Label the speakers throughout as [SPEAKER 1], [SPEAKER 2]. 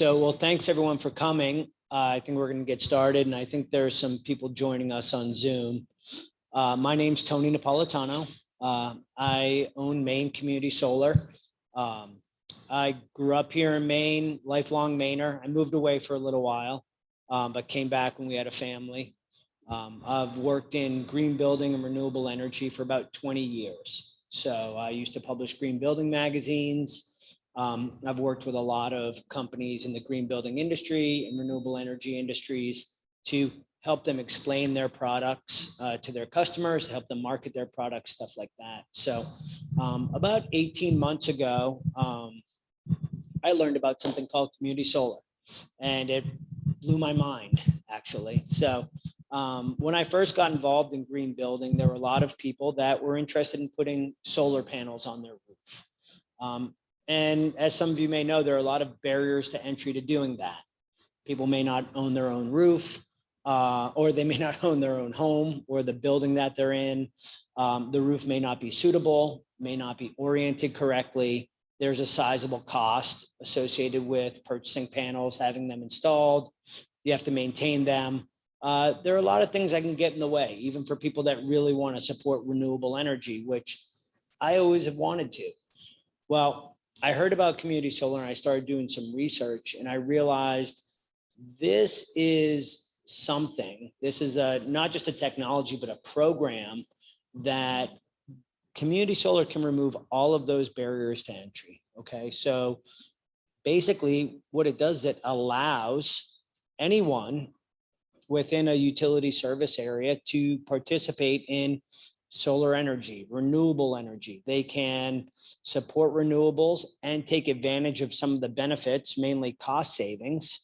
[SPEAKER 1] Well, thanks everyone for coming. I think we're going to get started, and I think there's some people joining us on Zoom. My name's Tony Napolitano. I own Maine Community Solar. I grew up here in Maine, lifelong Mainer. I moved away for a little while, but came back when we had a family. I've worked in green building and renewable energy for about 20 years. So I used to publish green building magazines. I've worked with a lot of companies in the green building industry and renewable energy industries to help them explain their products to their customers, help them market their products, stuff like that. So about 18 months ago, I learned about something called community solar, and it blew my mind, actually. So when I first got involved in green building, there were a lot of people that were interested in putting solar panels on their roof. And as some of you may know, there are a lot of barriers to entry to doing that. People may not own their own roof, or they may not own their own home or the building that they're in. The roof may not be suitable, may not be oriented correctly. There's a sizable cost associated with purchasing panels, having them installed. You have to maintain them. There are a lot of things that can get in the way, even for people that really want to support renewable energy, which I always have wanted to. Well, I heard about community solar and I started doing some research, and I realized this is something, this is not just a technology, but a program that community solar can remove all of those barriers to entry. Okay, so basically what it does is it allows anyone within a utility service area to participate in solar energy, renewable energy. They can support renewables and take advantage of some of the benefits, mainly cost savings,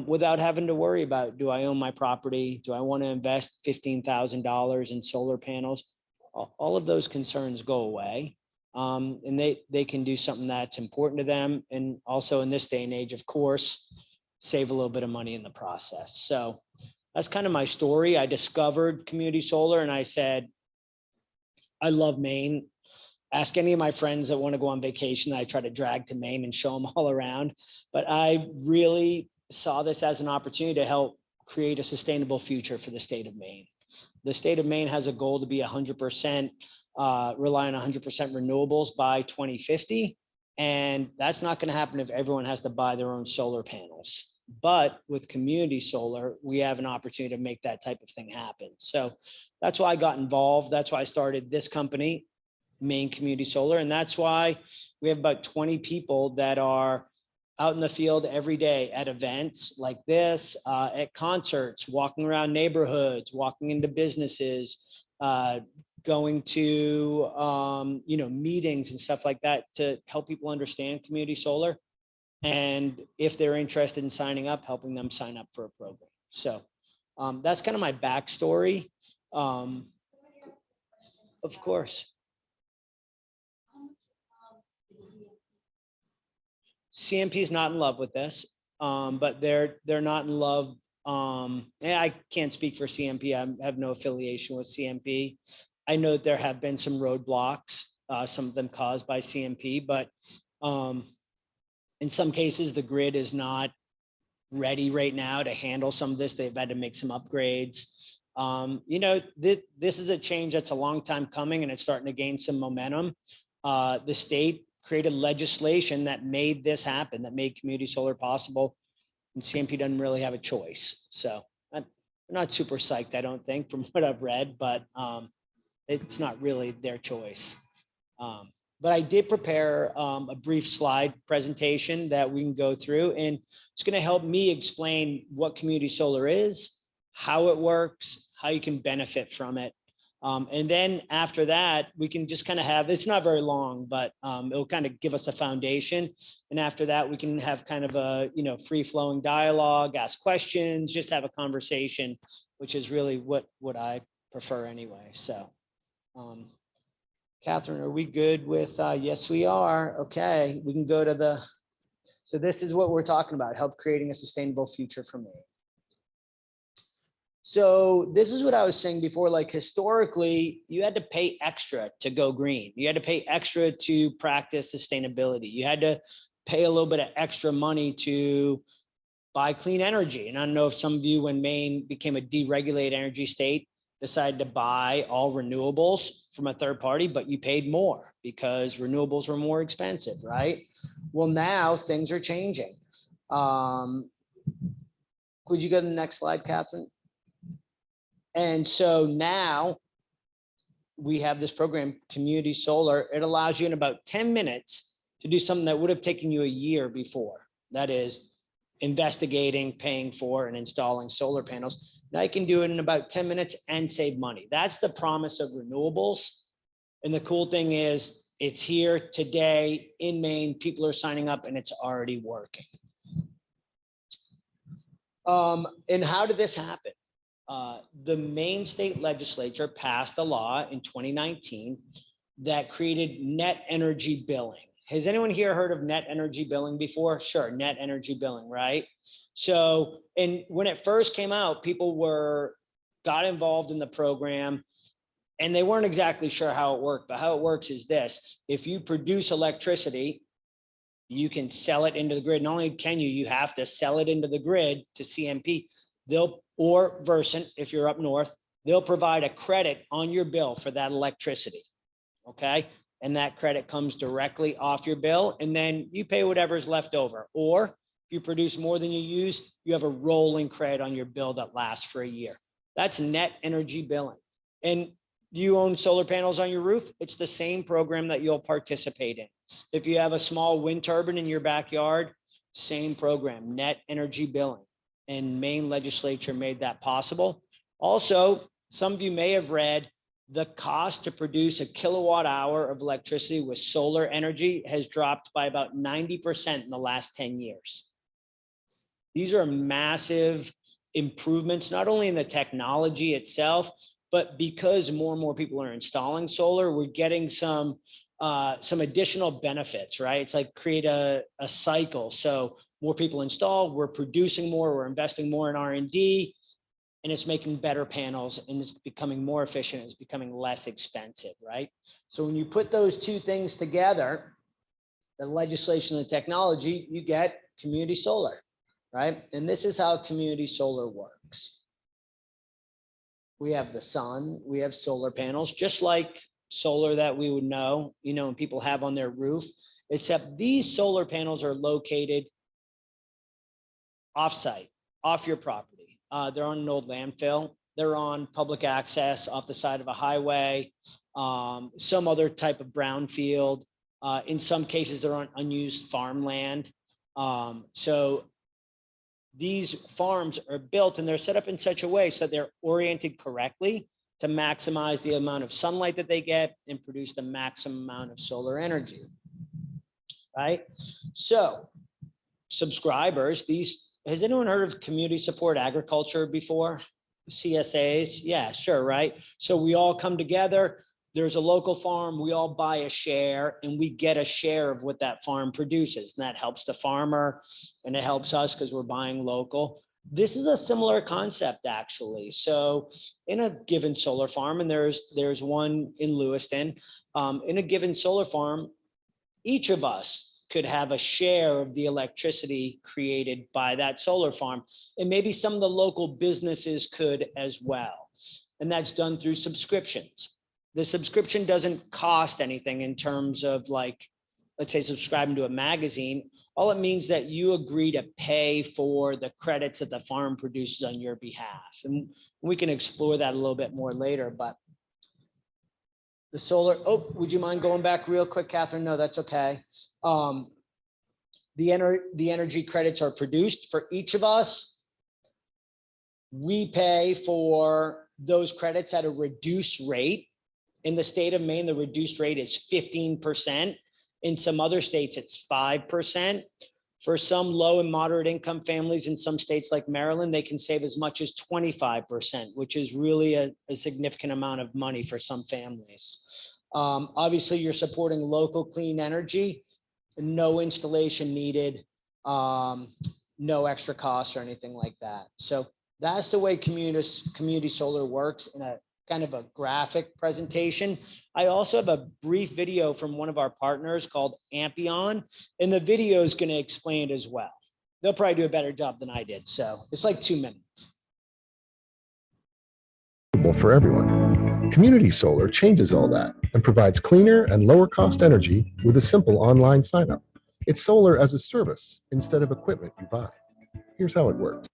[SPEAKER 1] without having to worry about, do I own my property? Do I want to invest $15,000 in solar panels? All of those concerns go away. And they can do something that's important to them. And also in this day and age, of course, save a little bit of money in the process. So that's kind of my story. I discovered community solar and I said, I love Maine. Ask any of my friends that want to go on vacation. I try to drag to Maine and show them all around. But I really saw this as an opportunity to help create a sustainable future for the state of Maine. The state of Maine has a goal to be 100%, rely on 100% renewables by 2050. And that's not going to happen if everyone has to buy their own solar panels. But with community solar, we have an opportunity to make that type of thing happen. So that's why I got involved. That's why I started this company, Maine Community Solar. And that's why we have about 20 people that are out in the field every day at events like this, at concerts, walking around neighborhoods, walking into businesses, going to meetings and stuff like that to help people understand community solar. And if they're interested in signing up, helping them sign up for a program. So that's kind of my backstory. Of course. CMP is not in love with this, but they're not in love. And I can't speak for CMP. I have no affiliation with CMP. I know there have been some roadblocks, some of them caused by CMP, but in some cases, the grid is not ready right now to handle some of this. They've had to make some upgrades. This is a change that's a long time coming, and it's starting to gain some momentum. The state created legislation that made this happen, that made community solar possible, and CMP doesn't really have a choice. So I'm not super psyched, I don't think, from what I've read, but it's not really their choice. But I did prepare a brief slide presentation that we can go through, and it's going to help me explain what community solar is, how it works, how you can benefit from it. And then after that, we can just kind of have, it's not very long, but it'll kind of give us a foundation. And after that, we can have kind of a, free flowing dialogue, ask questions, just have a conversation, which is really what I prefer anyway. So, Catherine, are we good with, yes, we are. Okay, we can go to so this is what we're talking about, help creating a sustainable future for Maine. So this is what I was saying before, like historically, you had to pay extra to go green. You had to pay extra to practice sustainability. You had to pay a little bit of extra money to buy clean energy. And I don't know if some of you, when Maine became a deregulated energy state, decided to buy all renewables from a third party, but you paid more because renewables were more expensive, right? Well, now things are changing. Could you go to the next slide, Catherine? And so now we have this program, Community Solar. It allows you in about 10 minutes to do something that would have taken you a year before. That is investigating, paying for, and installing solar panels. Now you can do it in about 10 minutes and save money. That's the promise of renewables. And the cool thing is it's here today in Maine. People are signing up and it's already working. And how did this happen? The Maine state legislature passed a law in 2019 that created net energy billing. Has anyone here heard of net energy billing before? Sure, net energy billing, right? So, and when it first came out, people got involved in the program and they weren't exactly sure how it worked, but how it works is this: if you produce electricity, you can sell it into the grid. Not only can you have to sell it into the grid to CMP. Or Versant, if you're up north, they'll provide a credit on your bill for that electricity, okay? And that credit comes directly off your bill, and then you pay whatever's left over. Or if you produce more than you use, you have a rolling credit on your bill that lasts for a year. That's net energy billing. And you own solar panels on your roof, it's the same program that you'll participate in. If you have a small wind turbine in your backyard, same program, net energy billing. And Maine legislature made that possible. Also, some of you may have read the cost to produce a kilowatt hour of electricity with solar energy has dropped by about 90% in the last 10 years. These are massive improvements, not only in the technology itself, but because more and more people are installing solar, we're getting some additional benefits, right? It's like create a cycle. So more people install, we're producing more, we're investing more in R&D, and it's making better panels, and it's becoming more efficient, it's becoming less expensive, right? So when you put those two things together, the legislation and the technology, you get community solar, right? And this is how community solar works. We have the sun, we have solar panels, just like solar that we would know, and people have on their roof, except these solar panels are located off-site, off your property. They're on an old landfill. They're on public access off the side of a highway, some other type of brownfield. In some cases, they're on unused farmland. So these farms are built and they're set up in such a way so they're oriented correctly to maximize the amount of sunlight that they get and produce the maximum amount of solar energy, right? So subscribers, has anyone heard of community support agriculture before? CSAs? Yeah, sure, right? So we all come together, there's a local farm, we all buy a share and we get a share of what that farm produces. And that helps the farmer and it helps us because we're buying local. This is a similar concept actually. So in a given solar farm, and there's one in Lewiston, in a given solar farm, each of us could have a share of the electricity created by that solar farm. And maybe some of the local businesses could as well. And that's done through subscriptions. The subscription doesn't cost anything in terms of, like, let's say subscribing to a magazine. All it means that you agree to pay for the credits that the farm produces on your behalf. And we can explore that a little bit more later, but the solar, oh, would you mind going back real quick, Catherine? No, that's okay. The energy credits are produced for each of us. We pay for those credits at a reduced rate. In the state of Maine, the reduced rate is 15%. In some other states, it's 5%. For some low and moderate income families in some states like Maryland, they can save as much as 25%, which is really a significant amount of money for some families. Obviously, you're supporting local clean energy, no installation needed, no extra costs or anything like that. So that's the way community solar works in a kind of a graphic presentation. I also have a brief video from one of our partners called Ampion, and the video is going to explain it as well. They'll probably do a better job than I did. So it's like 2 minutes.
[SPEAKER 2] For everyone. Community Solar changes all that and provides cleaner and lower cost energy with a simple online sign up. It's solar as a service instead of equipment you buy. Here's how it works.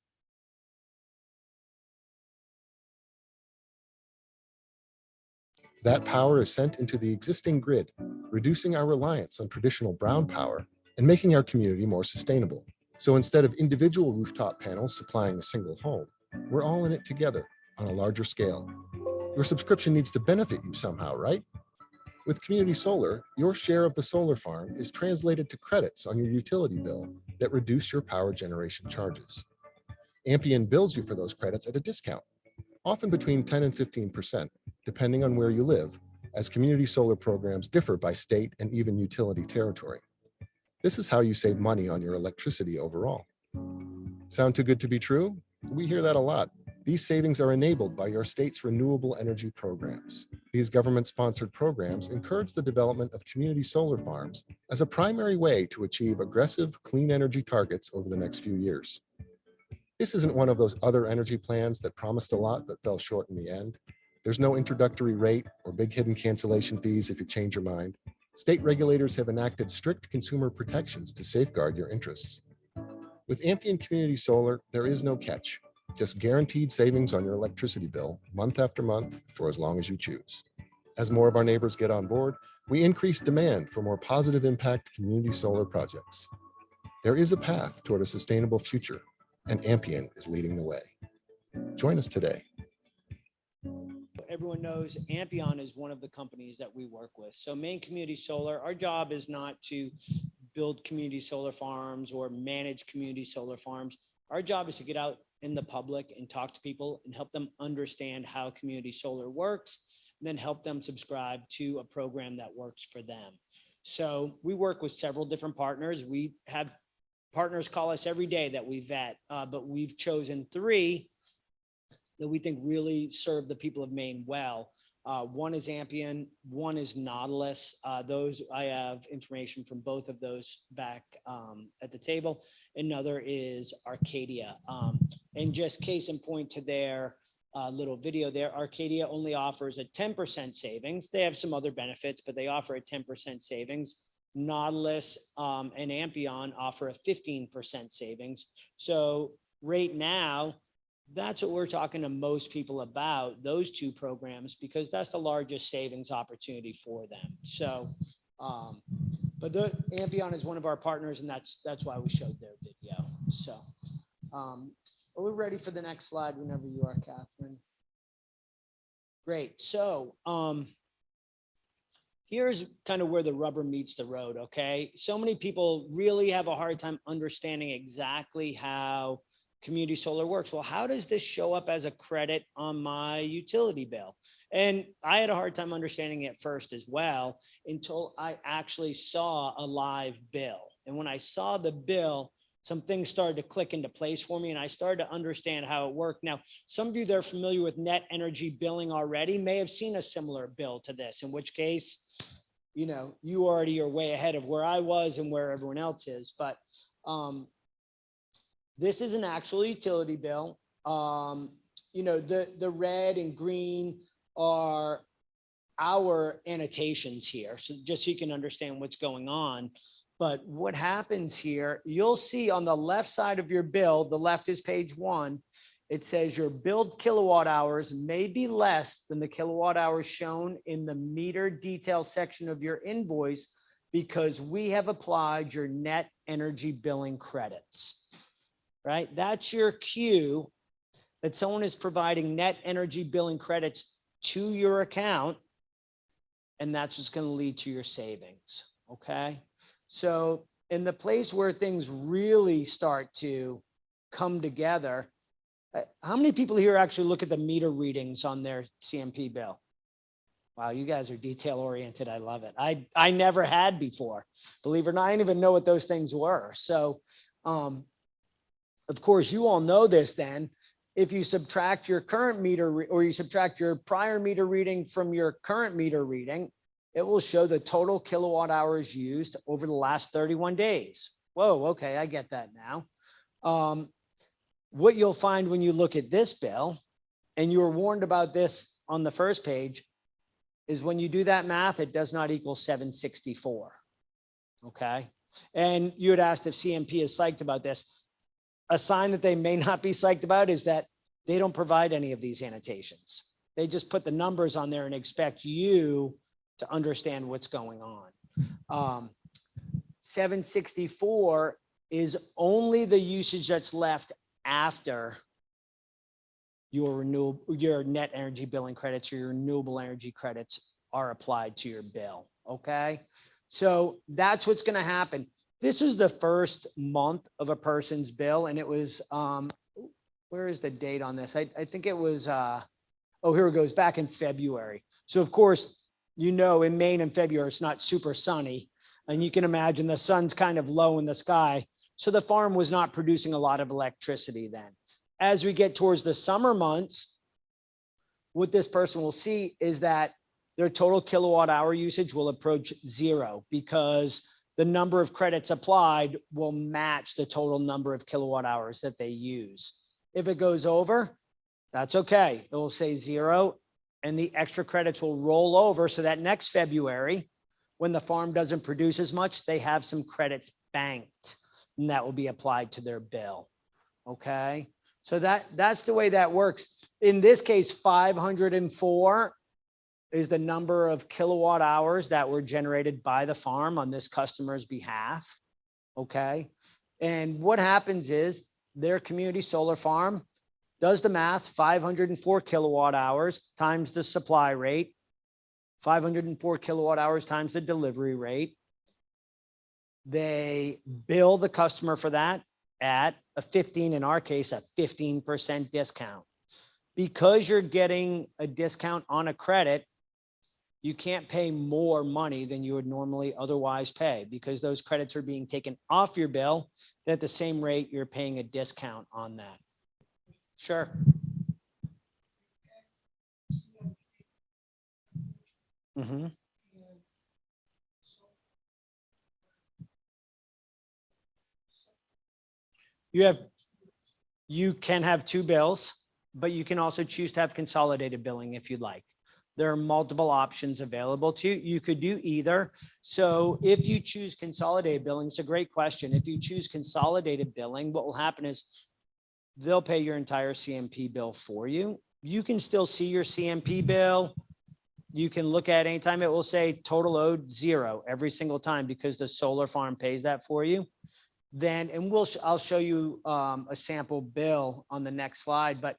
[SPEAKER 2] That power is sent into the existing grid, reducing our reliance on traditional brown power and making our community more sustainable. So instead of individual rooftop panels supplying a single home, we're all in it together on a larger scale. Your subscription needs to benefit you somehow, right? With Community Solar, your share of the solar farm is translated to credits on your utility bill that reduce your power generation charges. Ampion bills you for those credits at a discount, often between 10 and 15%, depending on where you live, as community solar programs differ by state and even utility territory. This is how you save money on your electricity overall. Sound too good to be true? We hear that a lot. These savings are enabled by your state's renewable energy programs. These government-sponsored programs encourage the development of community solar farms as a primary way to achieve aggressive clean energy targets over the next few years. This isn't one of those other energy plans that promised a lot but fell short in the end. There's no introductory rate or big hidden cancellation fees if you change your mind. State regulators have enacted strict consumer protections to safeguard your interests. With Ampion Community Solar, there is no catch. Just guaranteed savings on your electricity bill month after month for as long as you choose. As more of our neighbors get on board, we increase demand for more positive impact community solar projects. There is a path toward a sustainable future, and Ampion is leading the way. Join us today.
[SPEAKER 1] Everyone knows Ampion is one of the companies that we work with. So Maine Community Solar, our job is not to build community solar farms or manage community solar farms. Our job is to get out in the public and talk to people and help them understand how community solar works, and then help them subscribe to a program that works for them. So we work with several different partners. We have partners call us every day that we vet, but we've chosen 3 that we think really serve the people of Maine well. One is Ampion, one is Nautilus. Those I have information from both of those back at the table. Another is Arcadia. And just case in point to their little video there, Arcadia only offers a 10% savings. They have some other benefits, but they offer a 10% savings. Nautilus and Ampion offer a 15% savings. So right now, that's what we're talking to most people about, those 2 programs, because that's the largest savings opportunity for them. So, but the Ampion is one of our partners, and that's why we showed their video. So, are we ready for the next slide whenever you are, Catherine? Great. So, here's kind of where the rubber meets the road, okay? So many people really have a hard time understanding exactly how community solar works. Well, how does this show up as a credit on my utility bill? And I had a hard time understanding it first as well, until I actually saw a live bill. And when I saw the bill, some things started to click into place for me, and I started to understand how it worked. Now, some of you that are familiar with net energy billing already may have seen a similar bill to this, in which case, you know, you already are way ahead of where I was and where everyone else is. But this is an actual utility bill. You know, the red and green are our annotations here. So just so you can understand what's going on. But what happens here, you'll see on the left side of your bill, the left is page 1. It says your billed kilowatt hours may be less than the kilowatt hours shown in the meter detail section of your invoice because we have applied your net energy billing credits. Right? That's your cue that someone is providing net energy billing credits to your account, and that's what's going to lead to your savings. Okay. So in the place where things really start to come together, how many people here actually look at the meter readings on their CMP bill? Wow, you guys are detail oriented. I love it. I never had before. Believe it or not, I didn't even know what those things were. So, of course, you all know this then. if you subtract your current meter or you subtract your prior meter reading from your current meter reading, it will show the total kilowatt hours used over the last 31 days. Whoa, okay, I get that now. What you'll find when you look at this bill, and you were warned about this on the first page, is when you do that math, it does not equal 764. Okay. And you had asked if CMP is psyched about this. A sign that they may not be psyched about is that they don't provide any of these annotations. They just put the numbers on there and expect you to understand what's going on. 764 is only the usage that's left after your net energy billing credits or your renewable energy credits are applied to your bill. Okay. So that's what's going to happen. This is the first month of a person's bill. And it was, where is the date on this? I think it was, oh, here it goes, back in February. So of course, you know, in Maine in February, it's not super sunny. And you can imagine the sun's kind of low in the sky. So the farm was not producing a lot of electricity then. As we get towards the summer months, what this person will see is that their total kilowatt hour usage will approach zero because the number of credits applied will match the total number of kilowatt hours that they use. If it goes over, that's okay. It will say zero and the extra credits will roll over so that next February, when the farm doesn't produce as much, they have some credits banked and that will be applied to their bill. Okay. So that's the way that works. In this case, 504 is the number of kilowatt hours that were generated by the farm on this customer's behalf. Okay. And what happens is their community solar farm does the math, 504 kilowatt hours times the supply rate, 504 kilowatt hours times the delivery rate. They bill the customer for that at a 15, in our case, a 15% discount. Because you're getting a discount on a credit, you can't pay more money than you would normally otherwise pay because those credits are being taken off your bill at the same rate you're paying a discount on that. Sure. Mm-hmm. You can have two bills, but you can also choose to have consolidated billing if you'd like. There are multiple options available to you. You could do either. So if you choose consolidated billing, it's a great question. If you choose consolidated billing, what will happen is they'll pay your entire CMP bill for you. You can still see your CMP bill. You can look at any time. It will say total owed zero every single time because the solar farm pays that for you. Then, and I'll show you a sample bill on the next slide, but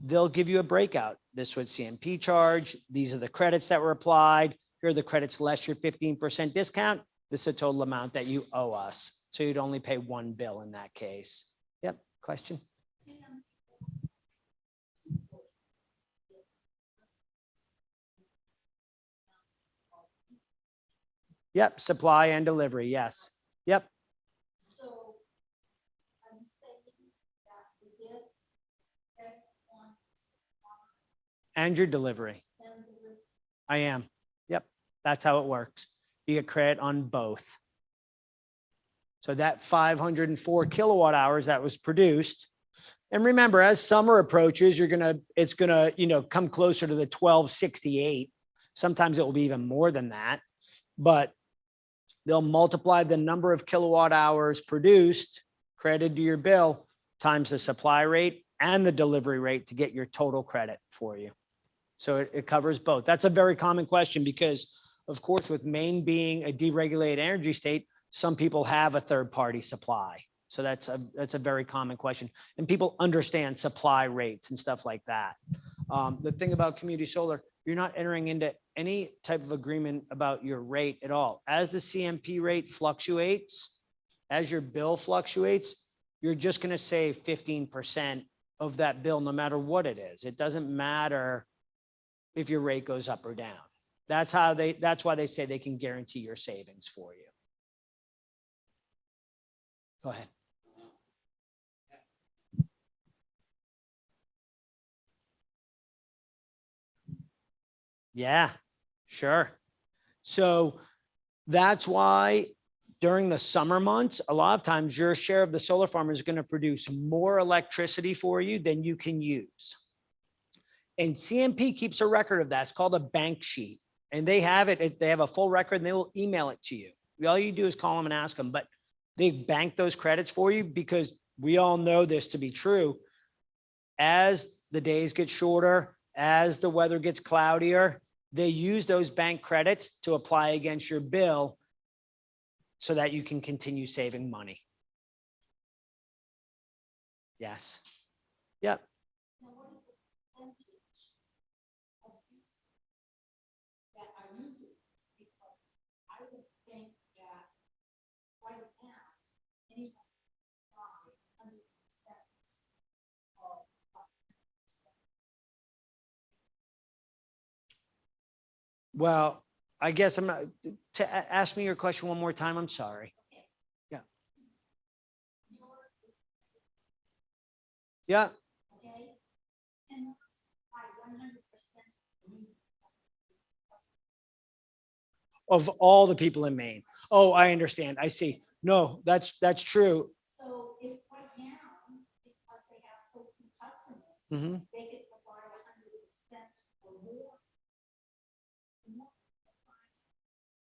[SPEAKER 1] they'll give you a breakout. This would CMP charge. These are the credits that were applied. Here are the credits less your 15% discount. This is the total amount that you owe us. So you'd only pay one bill in that case. Yep. Question? Yep. Supply and delivery. Yes. Yep.
[SPEAKER 3] So I'm saying that this on
[SPEAKER 1] And your delivery. I am. Yep. That's how it works. You get credit on both. So that 504 kilowatt hours that was produced. And remember, as summer approaches, it's gonna, come closer to the 1268. Sometimes it will be even more than that, but they'll multiply the number of kilowatt hours produced, credited to your bill, times the supply rate and the delivery rate to get your total credit for you. So it covers both. That's a very common question because, of course, with Maine being a deregulated energy state, some people have a third-party supply. So that's a very common question. And people understand supply rates and stuff like that. The thing about community solar, you're not entering into any type of agreement about your rate at all. As the CMP rate fluctuates, as your bill fluctuates, you're just going to save 15% of that bill, no matter what it is. It doesn't matter if your rate goes up or down. That's why they say they can guarantee your savings for you. Go ahead. Yeah, sure. So that's why during the summer months, a lot of times your share of the solar farm is going to produce more electricity for you than you can use. And CMP keeps a record of that. It's called a bank sheet. And they have it. They have a full record and they will email it to you. All you do is call them and ask them, but they bank those credits for you because we all know this to be true. As the days get shorter, as the weather gets cloudier, they use those bank credits to apply against your bill so that you can continue saving money. Yes. Yep.
[SPEAKER 3] Now, what is the percentage of use that are using this? Because I would think that right now, anyone can buy 100% of.
[SPEAKER 1] Well, I guess I'm not, ask me your question one more time. I'm sorry. Yeah. Yeah.
[SPEAKER 3] Okay, and by 100%.
[SPEAKER 1] Of all the people in Maine. Oh, I understand. I see. No, that's true.
[SPEAKER 3] So if right now, because they have so few customers,
[SPEAKER 1] Mhm.
[SPEAKER 3] they could provide 100% or more. The more they find,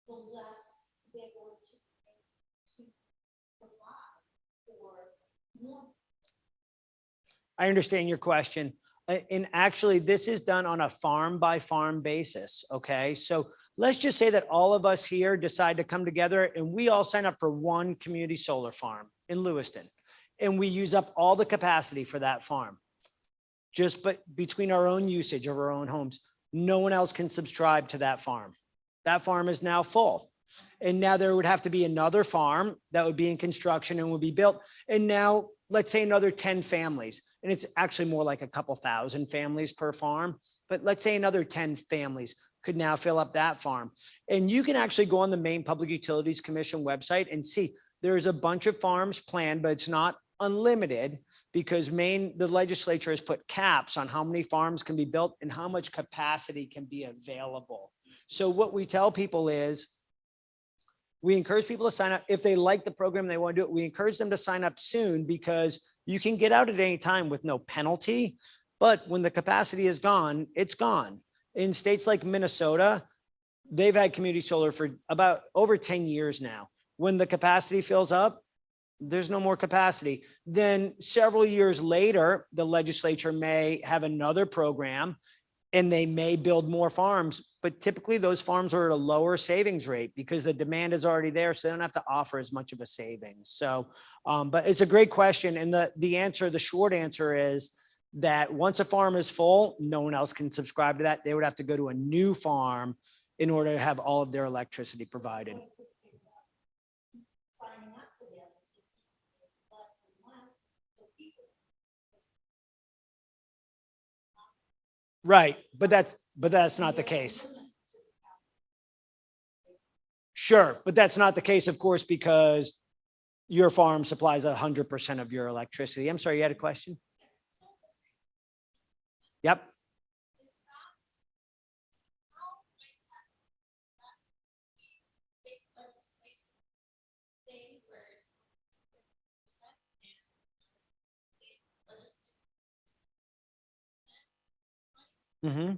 [SPEAKER 3] the less they're going to pay to provide for more.
[SPEAKER 1] I understand your question. And actually, this is done on a farm by farm basis. Okay. So let's just say that all of us here decide to come together and we all sign up for one community solar farm in Lewiston. And we use up all the capacity for that farm. Just but between our own usage of our own homes, no one else can subscribe to that farm. That farm is now full. And now there would have to be another farm that would be in construction and would be built. And now let's say another 10 families, and it's actually more like a couple thousand families per farm, but let's say another 10 families could now fill up that farm. And you can actually go on the Maine Public Utilities Commission website and see there's a bunch of farms planned, but it's not unlimited because Maine, the legislature has put caps on how many farms can be built and how much capacity can be available. So what we tell people is, we encourage people to sign up. If they like the program, they want to do it, we encourage them to sign up soon because you can get out at any time with no penalty. But when the capacity is gone, it's gone. In states like Minnesota, they've had community solar for about over 10 years now. When the capacity fills up, there's no more capacity. Then several years later, the legislature may have another program and they may build more farms, but typically those farms are at a lower savings rate because the demand is already there. So they don't have to offer as much of a savings. So, but it's a great question. And the answer, the short answer is that once a farm is full, no one else can subscribe to that. They would have to go to a new farm in order to have all of their electricity provided.
[SPEAKER 3] Signing up for this, it's less and less, so people.
[SPEAKER 1] Right. But that's not the case. Sure. But that's not the case, of course, because your farm supplies 100% of your electricity. I'm sorry, you had a question? Yep. Mm-hmm.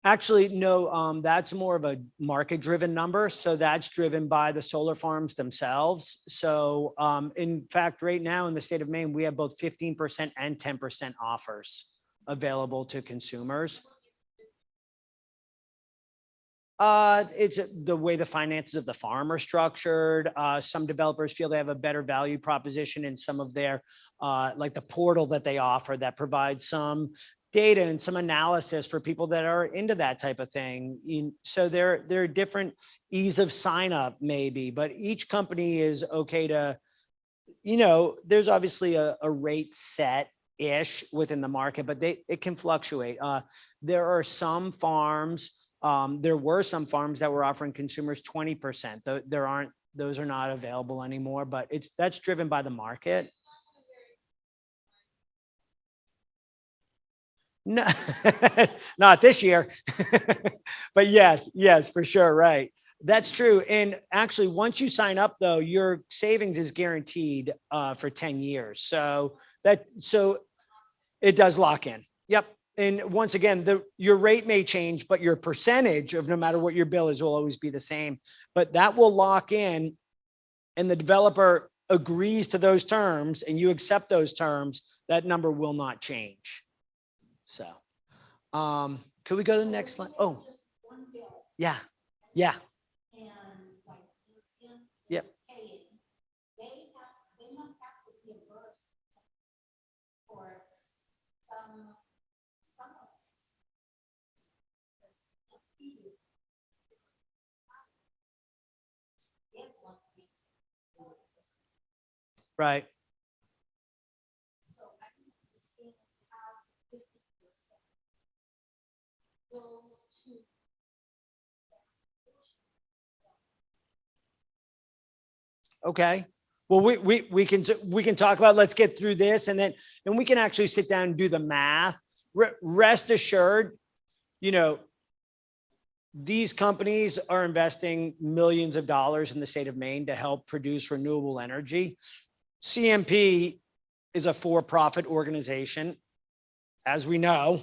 [SPEAKER 1] Actually, no, that's more of a market driven number. So that's driven by the solar farms themselves. So in fact, right now in the state of Maine, we have both 15% and 10% offers available to consumers. It's the way the finances of the farm are structured. Some developers feel they have a better value proposition in some of their, like the portal that they offer that provides some data and some analysis for people that are into that type of thing. So there are different ease of sign up maybe, but each company is okay to, there's obviously a rate set ish within the market, but it can fluctuate. There are some farms, there were some farms that were offering consumers 20%. Those are not available anymore, but that's driven by the market. No, not this year. But yes, for sure. Right. That's true. And actually, once you sign up though, your savings is guaranteed for 10 years. So it does lock in. Yep. And once again, your rate may change, but your percentage of no matter what your bill is will always be the same. But that will lock in, and the developer agrees to those terms and you accept those terms, that number will not change. So, could we go to the next slide? Oh,
[SPEAKER 3] Just one bill.
[SPEAKER 1] yeah.
[SPEAKER 3] And like, Lewiston
[SPEAKER 1] Yep.
[SPEAKER 3] is paying, they must have to reimburse for some of it. The fee is- It wants me to do this.
[SPEAKER 1] Right.
[SPEAKER 3] So I can understand how 50% goes to.
[SPEAKER 1] Okay. Well, we can talk about, let's get through this and then we can actually sit down and do the math. Rest assured, these companies are investing millions of dollars in the state of Maine to help produce renewable energy. CMP is a for-profit organization, as we know.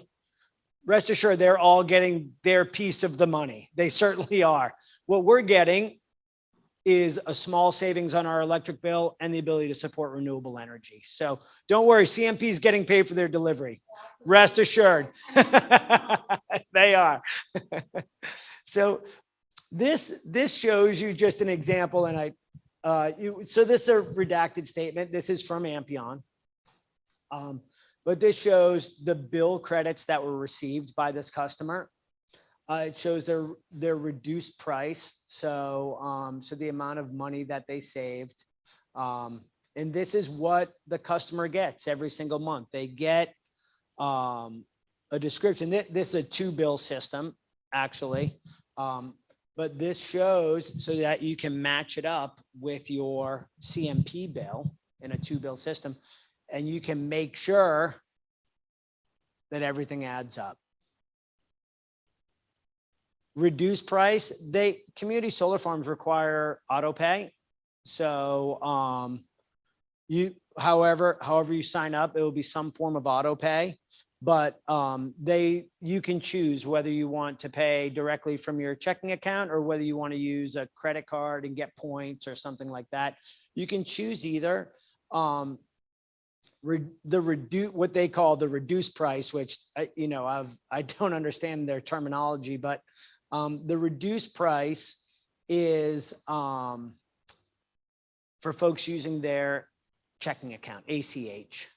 [SPEAKER 1] Rest assured, they're all getting their piece of the money. They certainly are. What we're getting is a small savings on our electric bill and the ability to support renewable energy. So don't worry, CMP is getting paid for their delivery. Rest assured. They are. So this shows you just an example, and so this is a redacted statement. This is from Ampion. But this shows the bill credits that were received by this customer. It shows their reduced price. So the amount of money that they saved. And this is what the customer gets every single month. They get a description. This is a 2-bill system, actually. But this shows so that you can match it up with your CMP bill in a 2-bill system. And you can make sure that everything adds up. Reduced price, community solar farms require auto pay. So however you sign up, it will be some form of auto pay. But you can choose whether you want to pay directly from your checking account or whether you want to use a credit card and get points or something like that. You can choose either. What they call the reduced price, which I don't understand their terminology, but the reduced price is for folks using their checking account, ACH.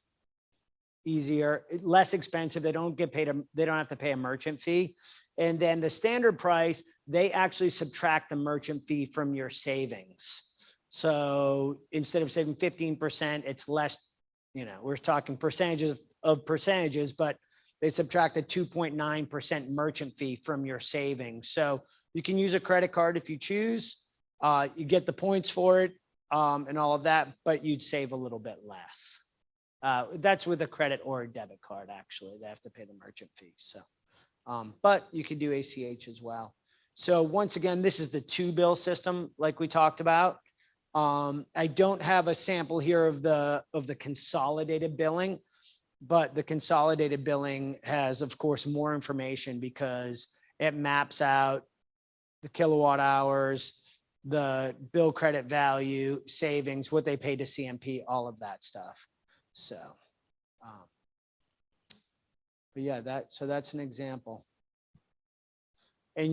[SPEAKER 1] Easier, less expensive. They don't have to pay a merchant fee. And then the standard price, they actually subtract the merchant fee from your savings. So instead of saving 15%, it's less. We're talking percentages, but they subtract a 2.9% merchant fee from your savings. So you can use a credit card if you choose. You get the points for it and all of that, but you'd save a little bit less. That's with a credit or a debit card, actually. They have to pay the merchant fee. So, but you can do ACH as well. So once again, this is the 2-bill system like we talked about. I don't have a sample here of the consolidated billing, but the consolidated billing has, of course, more information because it maps out the kilowatt hours, the bill credit value, savings, what they pay to CMP, all of that stuff. So, but yeah, that's an example. And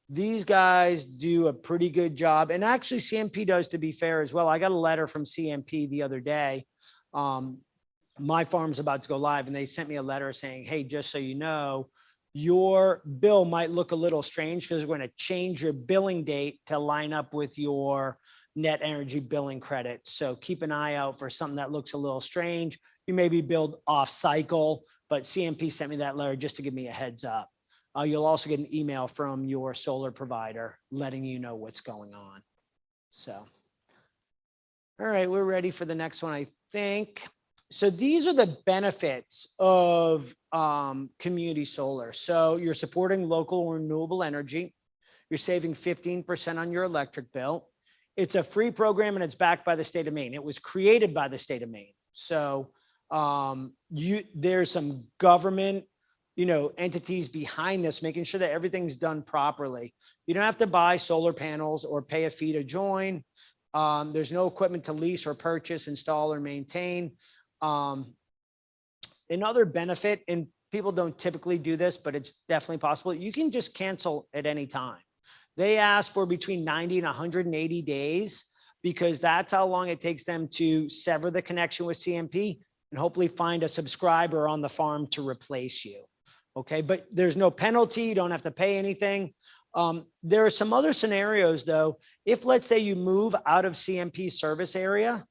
[SPEAKER 1] these guys do a pretty good job. And actually CMP does, to be fair as well. I got a letter from CMP the other day. My farm's about to go live and they sent me a letter saying, hey, just so you know, your bill might look a little strange because we're going to change your billing date to line up with your net energy billing credit. So keep an eye out for something that looks a little strange. You may be billed off cycle, but CMP sent me that letter just to give me a heads up. You'll also get an email from your solar provider letting you know what's going on. So, all right, we're ready for the next one, I think. so these are the benefits of community solar. So you're supporting local renewable energy. You're saving 15% on your electric bill. It's a free program and it's backed by the state of Maine. It was created by the state of Maine. So there's some government, entities behind this, making sure that everything's done properly. You don't have to buy solar panels or pay a fee to join. There's no equipment to lease or purchase, install, or maintain. Another benefit, and people don't typically do this, but it's definitely possible. You can just cancel at any time. They ask for between 90 and 180 days because that's how long it takes them to sever the connection with CMP and hopefully find a subscriber on the farm to replace you. Okay, but there's no penalty. You don't have to pay anything. There are some other scenarios though. If let's say you move out of CMP service area,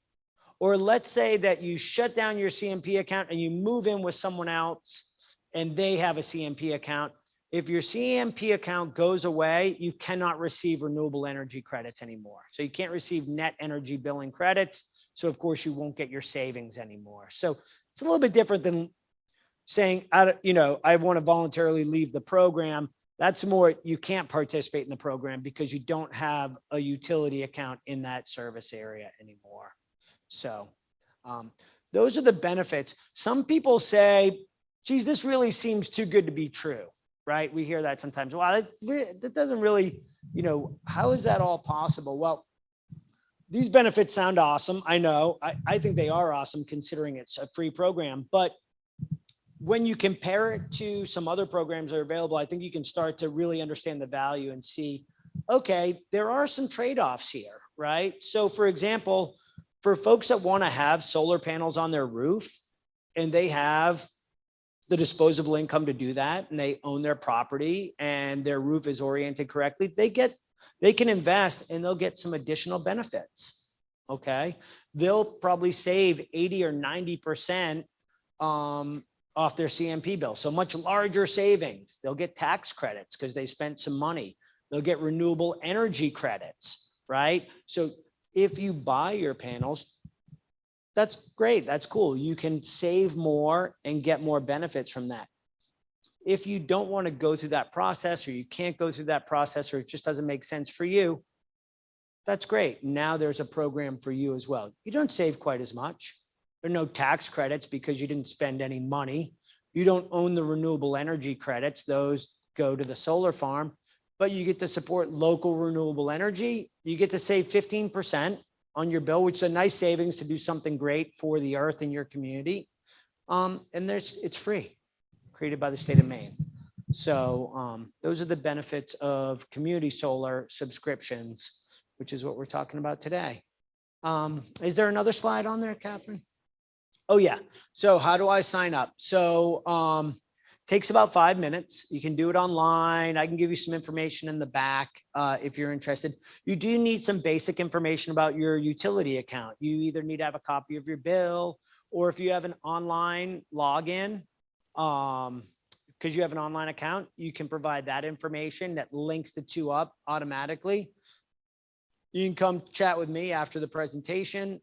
[SPEAKER 1] or let's say that you shut down your CMP account and you move in with someone else and they have a CMP account. If your CMP account goes away, you cannot receive renewable energy credits anymore. So you can't receive net energy billing credits. So of course you won't get your savings anymore. So it's a little bit different than saying, I want to voluntarily leave the program. That's more, you can't participate in the program because you don't have a utility account in that service area anymore. So those are the benefits. Some people say, geez, this really seems too good to be true, right? We hear that sometimes. Well, that doesn't really, how is that all possible? Well, these benefits sound awesome. I know, I think they are awesome considering it's a free program, but when you compare it to some other programs that are available, I think you can start to really understand the value and see, okay, there are some trade-offs here, right? So for example, for folks that want to have solar panels on their roof and they have the disposable income to do that and they own their property and their roof is oriented correctly, they can invest and they'll get some additional benefits. Okay. They'll probably save 80 or 90% off their CMP bill. So much larger savings. They'll get tax credits because they spent some money. They'll get renewable energy credits, right? So if you buy your panels, that's great. That's cool. You can save more and get more benefits from that. If you don't want to go through that process, or you can't go through that process, or it just doesn't make sense for you, that's great. Now there's a program for you as well. You don't save quite as much. There are no tax credits because you didn't spend any money. You don't own the renewable energy credits. Those go to the solar farm, but you get to support local renewable energy. You get to save 15% on your bill, which is a nice savings to do something great for the earth in your community. And it's free, created by the state of Maine. So those are the benefits of community solar subscriptions, which is what we're talking about today. Is there another slide on there, Catherine? Oh yeah. So how do I sign up? So takes about 5 minutes. You can do it online. I can give you some information in the back if you're interested. You do need some basic information about your utility account. You either need to have a copy of your bill, or if you have an online login, because you have an online account, you can provide that information that links the two up automatically. You can come chat with me after the presentation.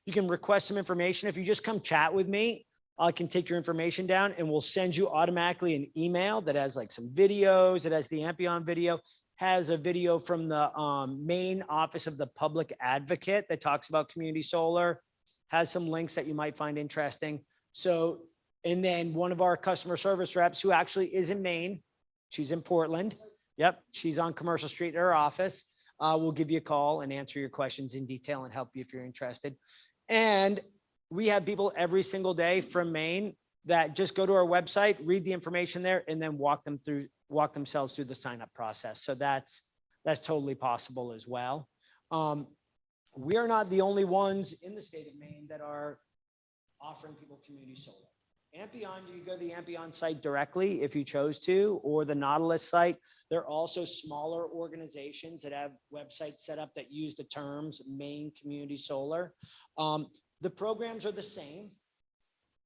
[SPEAKER 1] You can request some information. If you just come chat with me, I can take your information down and we'll send you automatically an email that has like some videos. It has the Ampion video, has a video from the Maine Office of the Public Advocate that talks about community solar, has some links that you might find interesting. So, and then one of our customer service reps, who actually is in Maine, she's in Portland. Yep, she's on Commercial Street in her office. We'll give you a call and answer your questions in detail and help you if you're interested. And we have people every single day from Maine that just go to our website, read the information there, and then walk themselves through the sign up process. So that's totally possible as well. We are not the only ones in the state of Maine that are offering people community solar. Ampion, you can go to the Ampion site directly if you chose to, or the Nautilus site. There are also smaller organizations that have websites set up that use the terms Maine Community Solar. The programs are the same,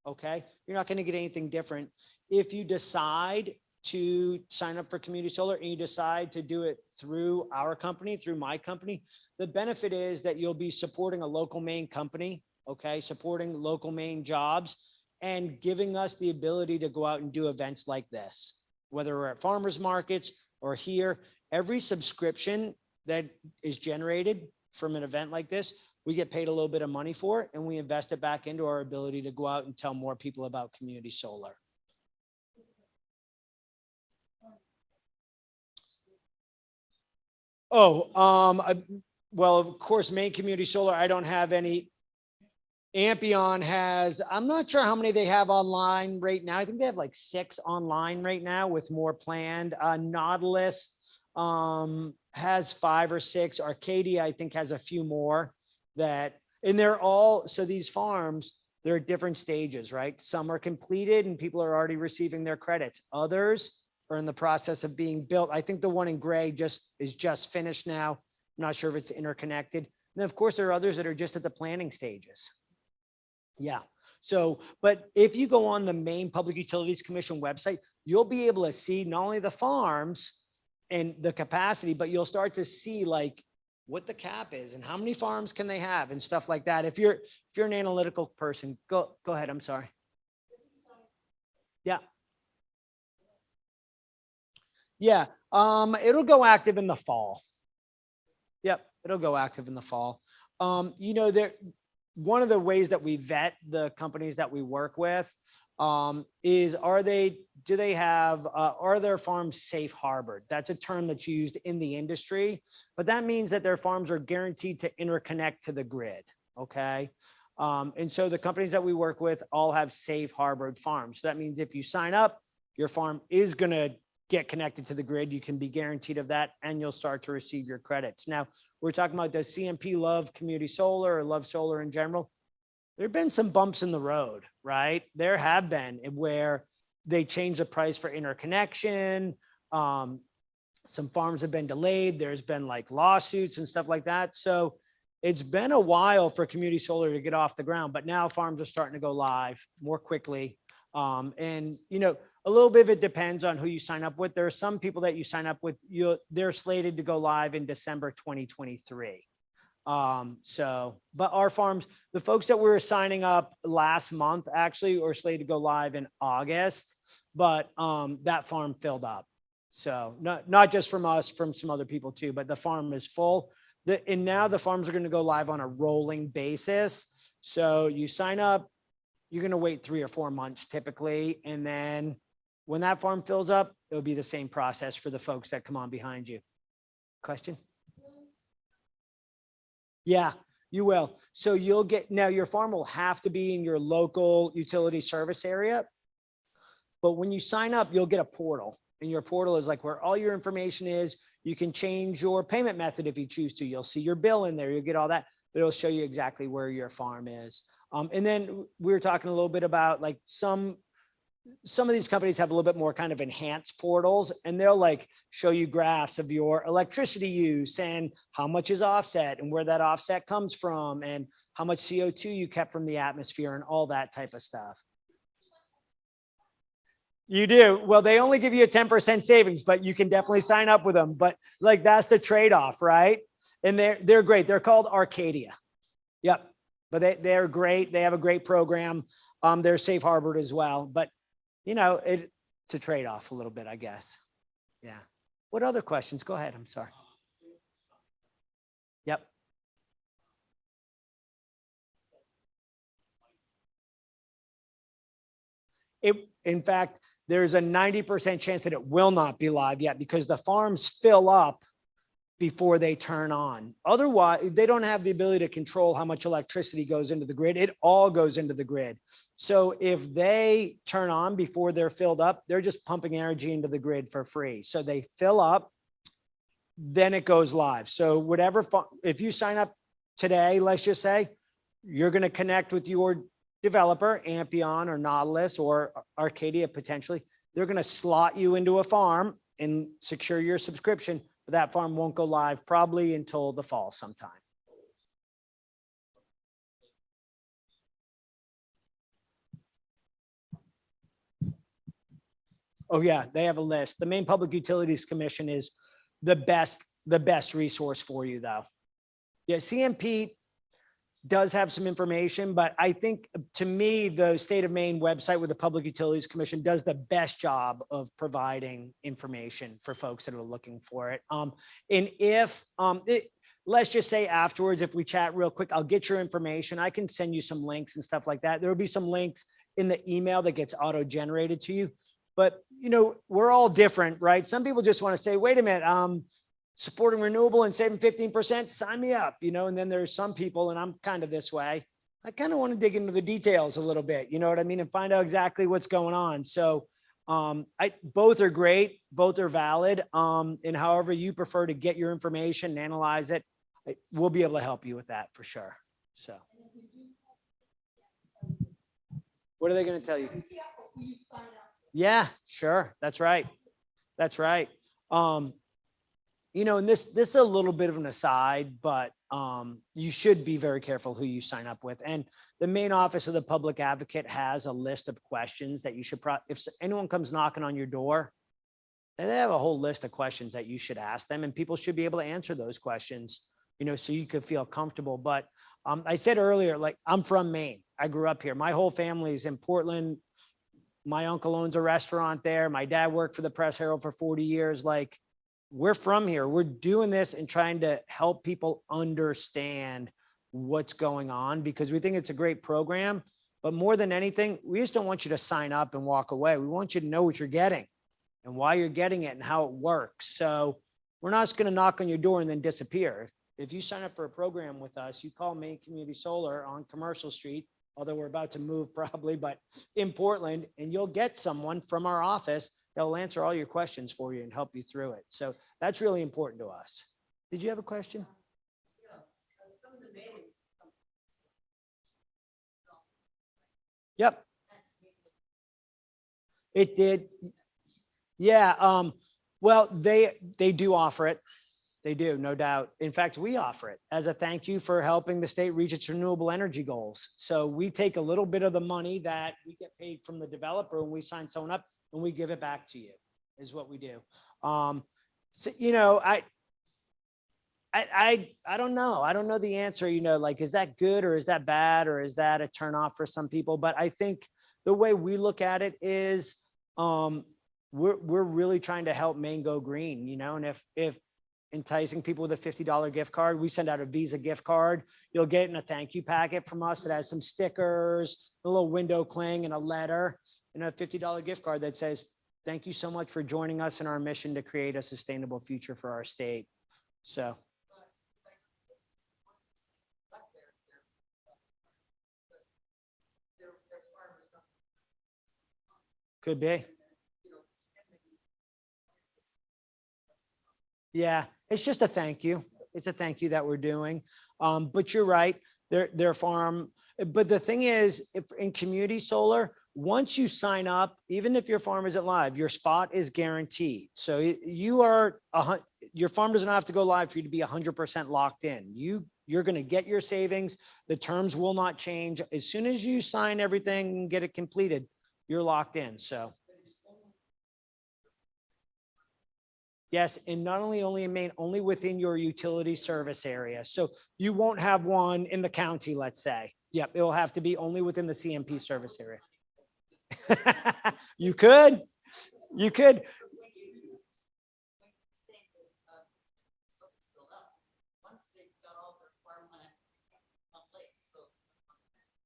[SPEAKER 1] okay? You're not gonna get anything different. If you decide to sign up for community solar and you decide to do it through our company, through my company, the benefit is that you'll be supporting a local Maine company, okay? Supporting local Maine jobs and giving us the ability to go out and do events like this, whether we're at farmers markets or here. Every subscription that is generated from an event like this, we get paid a little bit of money for it, and we invest it back into our ability to go out and tell more people about community solar. Well, of course, Maine Community Solar, I don't have any. Ampion has, I'm not sure how many they have online right now. I think they have like 6 online right now with more planned. Nautilus has 5 or 6. Arcadia, I think, has a few more that, and they're all, so these farms, they're at different stages, right? Some are completed and people are already receiving their credits. Others are in the process of being built. I think the one in gray is just finished now. I'm not sure if it's interconnected. And then of course, there are others that are just at the planning stages. Yeah. So, but if you go on the Maine Public Utilities Commission website, you'll be able to see not only the farms and the capacity, but you'll start to see like what the cap is and how many farms can they have and stuff like that. If you're an analytical person, go ahead. I'm sorry. Yeah. Yeah. It'll go active in the fall. Yep. It'll go active in the fall. You know, one of the ways that we vet the companies that we work with is, are their farms safe harbored? That's a term that's used in the industry, but that means that their farms are guaranteed to interconnect to the grid. Okay. And so the companies that we work with all have safe harbored farms. So that means if you sign up, your farm is going to get connected to the grid. You can be guaranteed of that, and you'll start to receive your credits. Now, we're talking about, does CMP love community solar or love solar in general? There have been some bumps in the road, right? There have been, where they changed the price for interconnection. Some farms have been delayed. There's been like lawsuits and stuff like that. So it's been a while for community solar to get off the ground, but now farms are starting to go live more quickly. And, you know, a little bit of it depends on who you sign up with. There are some people that you sign up with, they're slated to go live in December 2023. But our farms, the folks that we were signing up last month actually are slated to go live in August, but that farm filled up. So not just from us, from some other people too, but the farm is full. And now the farms are going to go live on a rolling basis. So you sign up, you're going to wait 3 or 4 months typically. And then when that farm fills up, it'll be the same process for the folks that come on behind you. Question? Yeah, you will. So you'll get, now your farm will have to be in your local utility service area. But when you sign up, you'll get a portal, and your portal is like where all your information is. You can change your payment method if you choose to. You'll see your bill in there. You'll get all that, but it'll show you exactly where your farm is. And then we were talking a little bit about like some of these companies have a little bit more kind of enhanced portals, and they'll like show you graphs of your electricity use and how much is offset and where that offset comes from and how much CO2 you kept from the atmosphere and all that type of stuff. You do. Well, they only give you a 10% savings, but you can definitely sign up with them. But like, that's the trade-off, right? And they're great. They're called Arcadia. Yep. But they're great. They have a great program. They're safe harbored as well. But, you know, it's a trade-off a little bit, I guess. Yeah. What other questions? Go ahead. I'm sorry. Yep. In fact, there's a 90% chance that it will not be live yet because the farms fill up before they turn on. Otherwise, they don't have the ability to control how much electricity goes into the grid. It all goes into the grid. So if they turn on before they're filled up, they're just pumping energy into the grid for free. So they fill up, then it goes live. So whatever, if you sign up today, let's just say, you're going to connect with your developer, Ampion or Nautilus or Arcadia potentially. They're going to slot you into a farm and secure your subscription. But that farm won't go live probably until the fall sometime. Oh yeah, they have a list. The Maine Public Utilities Commission is the best resource for you though. Yeah, CMP, does have some information, but I think to me, the state of Maine website with the Public Utilities Commission does the best job of providing information for folks that are looking for it. And if, let's just say afterwards, if we chat real quick, I'll get your information. I can send you some links and stuff like that. There'll be some links in the email that gets auto-generated to you. But, you know, we're all different, right? Some people just want to say, wait a minute, supporting renewable and saving 15%, sign me up, you know, and then there's some people, and I'm kind of this way, I kind of want to dig into the details a little bit, you know what I mean? And find out exactly what's going on. So both are great, both are valid. And however you prefer to get your information and analyze it, we'll be able to help you with that for sure. So what are they going to tell you? Yeah, sure. That's right. That's right. You know, and this is a little bit of an aside, but you should be very careful who you sign up with. And the Maine Office of the Public Advocate has a list of questions that you should if anyone comes knocking on your door, they have a whole list of questions that you should ask them, and people should be able to answer those questions, you know, so you could feel comfortable. But I said earlier, like, I'm from Maine. I grew up here. My whole family is in Portland. My uncle owns a restaurant there. My dad worked for the Press Herald for 40 years. Like, we're from here. We're doing this and trying to help people understand what's going on, because we think it's a great program. But more than anything, we just don't want you to sign up and walk away. We want you to know what you're getting and why you're getting it and how it works. So we're not just going to knock on your door and then disappear. If you sign up for a program with us, you call Maine Community Solar on Commercial Street, although we're about to move probably, but in Portland, and you'll get someone from our office that will answer all your questions for you and help you through it. So that's really important to us. Did you have a question? Yep. It did. Yeah. Well, they do offer it. They do, no doubt. In fact, we offer it as a thank you for helping the state reach its renewable energy goals. So we take a little bit of the money that we get paid from the developer when we sign someone up, and we give it back to you, is what we do. So, you know, I don't know. I don't know the answer, you know, like, is that good or is that bad, or is that a turn off for some people? But I think the way we look at it is we're really trying to help Maine go green, you know, and if enticing people with a $50 gift card, we send out a Visa gift card. You'll get in a thank you packet from us that has some stickers, a little window cling, and a letter, and a $50 gift card that says, thank you so much for joining us in our mission to create a sustainable future for our state. So. Could be. Yeah, it's just a thank you. It's a thank you that we're doing. But you're right, their farm. But the thing is, if in community solar, once you sign up, even if your farm isn't live, your spot is guaranteed. So you are your farm doesn't have to go live for you to be 100% locked in. You're going to get your savings. The terms will not change. As soon as you sign everything and get it completed, you're locked in. So. Yes, and not only in Maine, only within your utility service area. So you won't have one in the county, let's say. Yep, it will have to be only within the CMP service area. You could.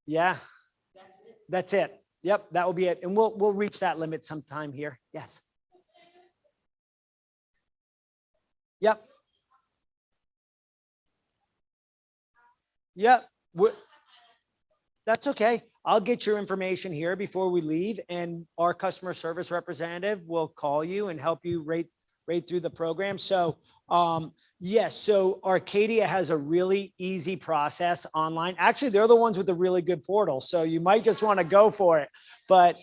[SPEAKER 1] Yeah, that's it. Yep, that will be it. And we'll reach that limit sometime here. Yes. Yep. Yep. That's okay. I'll get your information here before we leave, and our customer service representative will call you and help you rate through the program. So yes, so Arcadia has a really easy process online. Actually, they're the ones with the really good portal, so you might just want to go for it. But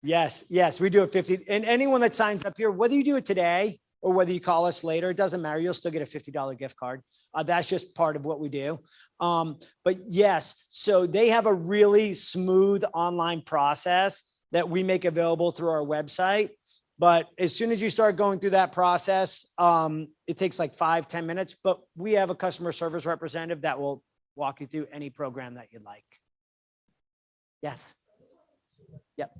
[SPEAKER 1] yes, we do a 50, and anyone that signs up here, whether you do it today or whether you call us later, it doesn't matter. You'll still get a $50 gift card. That's just part of what we do. But yes, so they have a really smooth online process that we make available through our website. But as soon as you start going through that process, it takes like 5-10 minutes, but we have a customer service representative that will walk you through any program that you'd like. Yes. Yep.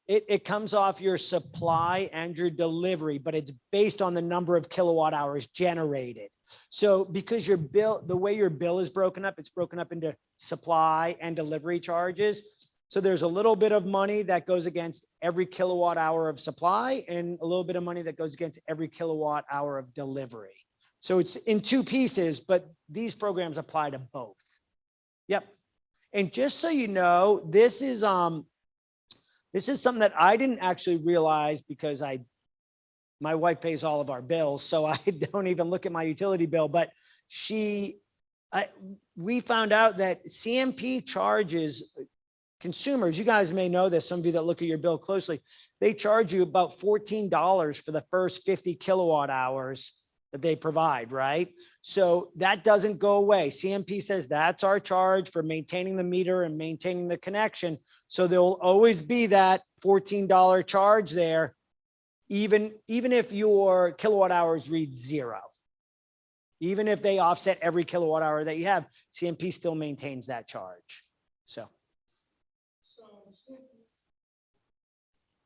[SPEAKER 1] It comes off your supply and your delivery, but it's based on the number of kilowatt hours generated. So because your bill, the way your bill is broken up, it's broken up into supply and delivery charges. So there's a little bit of money that goes against every kilowatt hour of supply and a little bit of money that goes against every kilowatt hour of delivery. So it's in two pieces, but these programs apply to both. Yep. And just so you know, this is something that I didn't actually realize because my wife pays all of our bills, so I don't even look at my utility bill, but we found out that CMP charges consumers, you guys may know this, some of you that look at your bill closely, they charge you about $14 for the first 50 kilowatt hours that they provide, right? So that doesn't go away. CMP says that's our charge for maintaining the meter and maintaining the connection. So there will always be that $14 charge there, even if your kilowatt hours read 0. Even if they offset every kilowatt hour that you have, CMP still maintains that charge. So.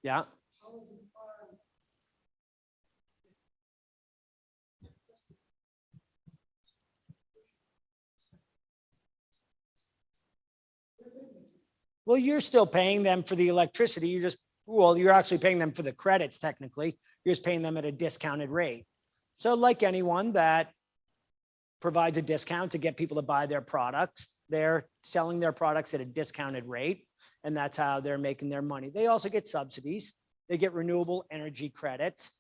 [SPEAKER 1] Yeah. Well, you're still paying them for the electricity. You're actually paying them for the credits. Technically, you're just paying them at a discounted rate. So like anyone that provides a discount to get people to buy their products, they're selling their products at a discounted rate. And that's how they're making their money. They also get subsidies. They get renewable energy credits.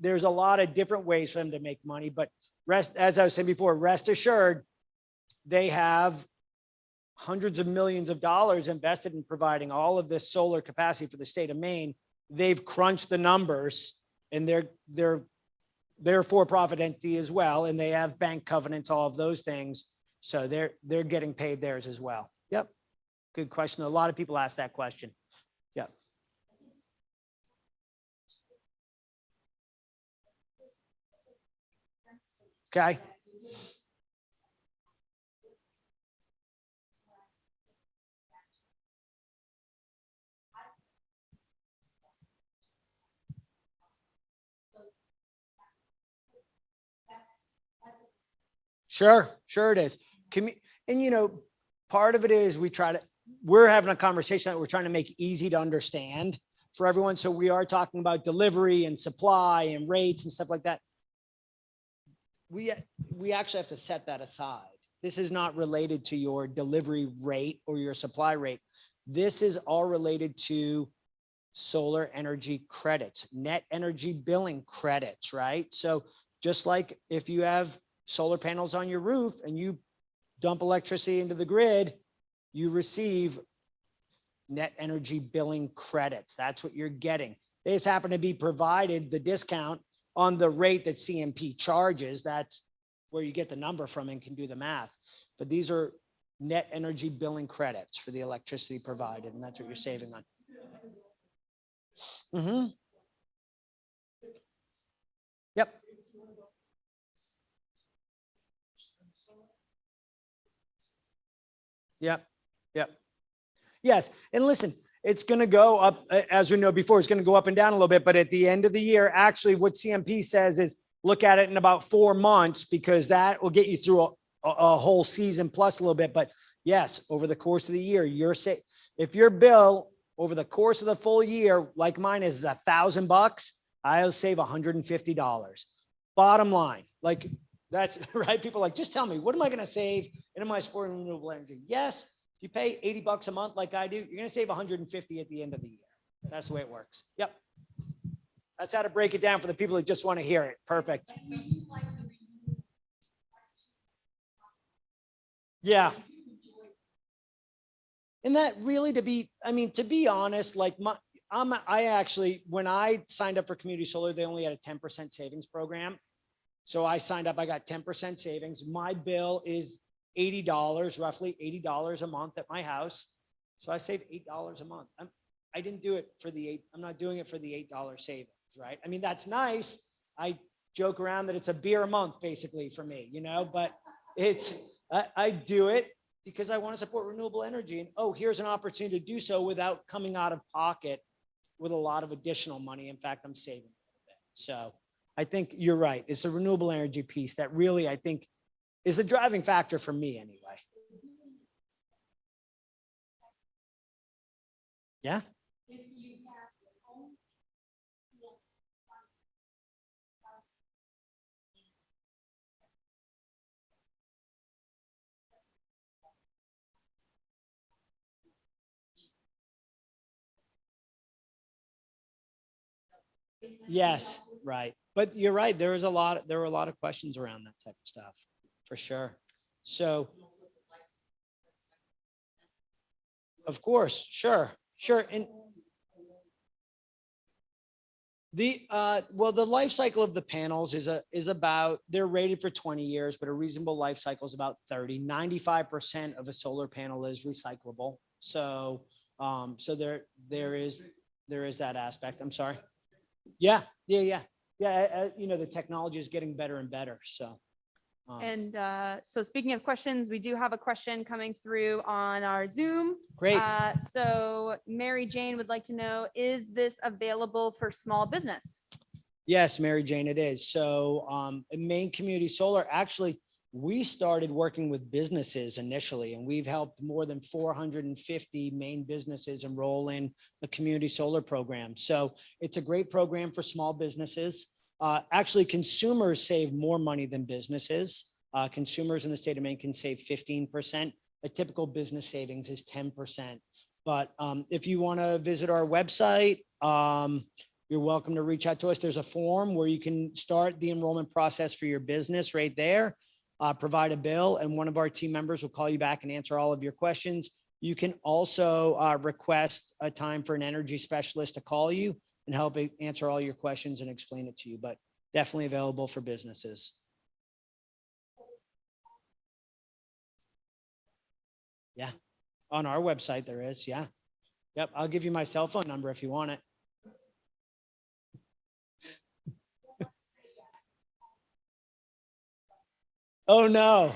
[SPEAKER 1] There's a lot of different ways for them to make money, but as I was saying before, rest assured, they have hundreds of millions of dollars invested in providing all of this solar capacity for the state of Maine. They've crunched the numbers, and they're for-profit entity as well, and they have bank covenants, all of those things. So they're getting paid theirs as well. Yep. Good question. A lot of people ask that question. Yep. Okay. Sure it is. And part of it is we're having a conversation that we're trying to make easy to understand for everyone. So we are talking about delivery and supply and rates and stuff like that. We actually have to set that aside. This is not related to your delivery rate or your supply rate. This is all related to solar energy credits, net energy billing credits, right? So just like if you have solar panels on your roof and you dump electricity into the grid, you receive net energy billing credits. That's what you're getting. They just happen to be provided the discount on the rate that CMP charges. That's where you get the number from and can do the math. But these are net energy billing credits for the electricity provided, and that's what you're saving on. Mm-hmm. Yep. Yep. Yes. And listen, it's going to go up, as we know before, it's going to go up and down a little bit, but at the end of the year, actually what CMP says is look at it in about 4 months, because that will get you through a whole season plus a little bit. But yes, over the course of the year, if your bill over the course of the full year, like mine is $1,000, I'll save $150. Bottom line, like that's right. People are like, just tell me, what am I going to save? And am I supporting renewable energy? Yes. If you pay $80 a month, like I do, you're going to save $150 at the end of the year. That's the way it works. Yep. That's how to break it down for the people that just want to hear it. Perfect. Yeah. And that really, to be honest, like I actually, when I signed up for Community Solar, they only had a 10% savings program. So I signed up, I got 10% savings. My bill is $80, roughly $80 a month at my house. So I save $8 a month. I didn't do it for I'm not doing it for the $8 savings, right? I mean, that's nice. I joke around that it's a beer a month basically for me, but I do it because I want to support renewable energy. And here's an opportunity to do so without coming out of pocket with a lot of additional money. In fact, I'm saving a little bit. So I think you're right. It's the renewable energy piece that really, I think, is a driving factor for me anyway. Yeah.
[SPEAKER 3] If you have your own.
[SPEAKER 1] Yes, right. But you're right. There were a lot of questions around that type of stuff for sure. So of course, sure. And the life cycle of the panels is about, they're rated for 20 years, but a reasonable life cycle is about 30. 95% of a solar panel is recyclable. So there is that aspect. I'm sorry. Yeah. The technology is getting better and better. So.
[SPEAKER 4] And so speaking of questions, we do have a question coming through on our Zoom.
[SPEAKER 1] Great.
[SPEAKER 4] So Mary Jane would like to know, is this available for small business?
[SPEAKER 1] Yes, Mary Jane, it is. So Maine Community Solar, actually, we started working with businesses initially, and we've helped more than 450 Maine businesses enroll in the community solar program. So it's a great program for small businesses. Actually, consumers save more money than businesses. Consumers in the state of Maine can save 15%. A typical business savings is 10%. But if you want to visit our website, you're welcome to reach out to us. There's a form where you can start the enrollment process for your business right there. Provide a bill, and one of our team members will call you back and answer all of your questions. You can also request a time for an energy specialist to call you and help answer all your questions and explain it to you, but definitely available for businesses. Yeah, on our website there is, yeah. Yep, I'll give you my cell phone number if you want it. Oh, no.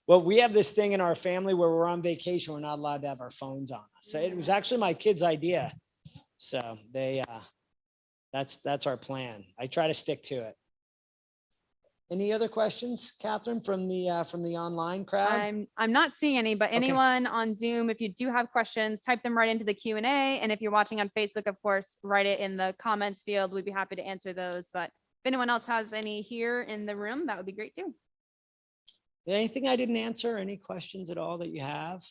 [SPEAKER 1] Well, we have this thing in our family where we're on vacation, we're not allowed to have our phones on us. So it was actually my kids' idea. So that's our plan. I try to stick to it. Any other questions, Catherine, from the online crowd?
[SPEAKER 4] I'm not seeing any, but
[SPEAKER 1] Okay.
[SPEAKER 4] anyone on Zoom, if you do have questions, type them right into the Q&A. And if you're watching on Facebook, of course, write it in the comments field. We'd be happy to answer those. But if anyone else has any here in the room, that would be great too.
[SPEAKER 1] Anything I didn't answer? Any questions at all that you have?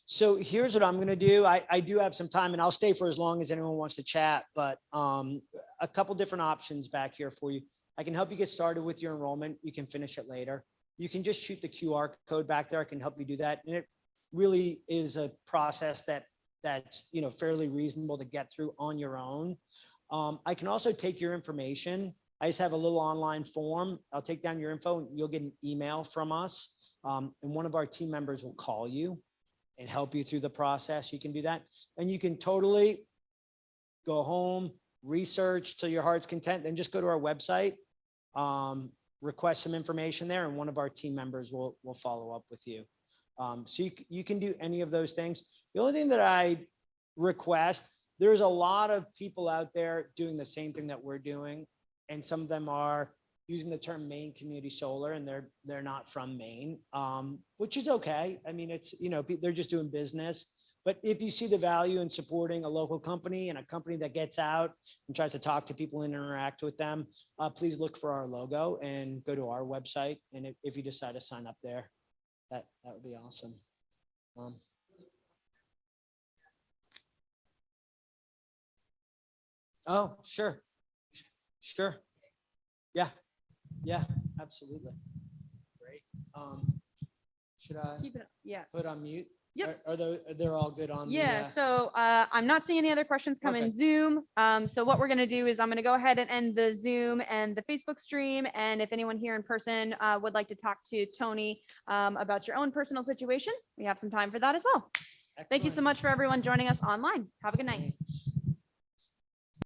[SPEAKER 1] So here's what I'm going to do. I do have some time, and I'll stay for as long as anyone wants to chat, but a couple different options back here for you. I can help you get started with your enrollment. You can finish it later. You can just shoot the QR code back there. I can help you do that. And it really is a process that's fairly reasonable to get through on your own. I can also take your information. I just have a little online form. I'll take down your info and you'll get an email from us. And one of our team members will call you and help you through the process. You can do that. And you can totally go home, research till your heart's content, then just go to our website, request some information there, and one of our team members will follow up with you. So you can do any of those things. The only thing that I request, there's a lot of people out there doing the same thing that we're doing. And some of them are using the term Maine Community Solar, and they're not from Maine, which is okay. I mean, it's, they're just doing business. But if you see the value in supporting a local company and a company that gets out and tries to talk to people and interact with them, please look for our logo and go to our website. And if you decide to sign up there, that would be awesome. Oh, sure. Sure. Yeah. Yeah, absolutely. Great. Should I
[SPEAKER 4] Keep it, yeah.
[SPEAKER 1] put on mute?
[SPEAKER 4] Yep.
[SPEAKER 1] They're all good on the,
[SPEAKER 4] Yeah, so I'm not seeing any other questions come in Zoom. So what we're gonna do is I'm gonna go ahead and end the Zoom and the Facebook stream. And if anyone here in person would like to talk to Tony about your own personal situation, we have some time for that as well. Thank you so
[SPEAKER 1] Excellent.
[SPEAKER 4] much for everyone joining us online. Have a good night.
[SPEAKER 1] Thanks.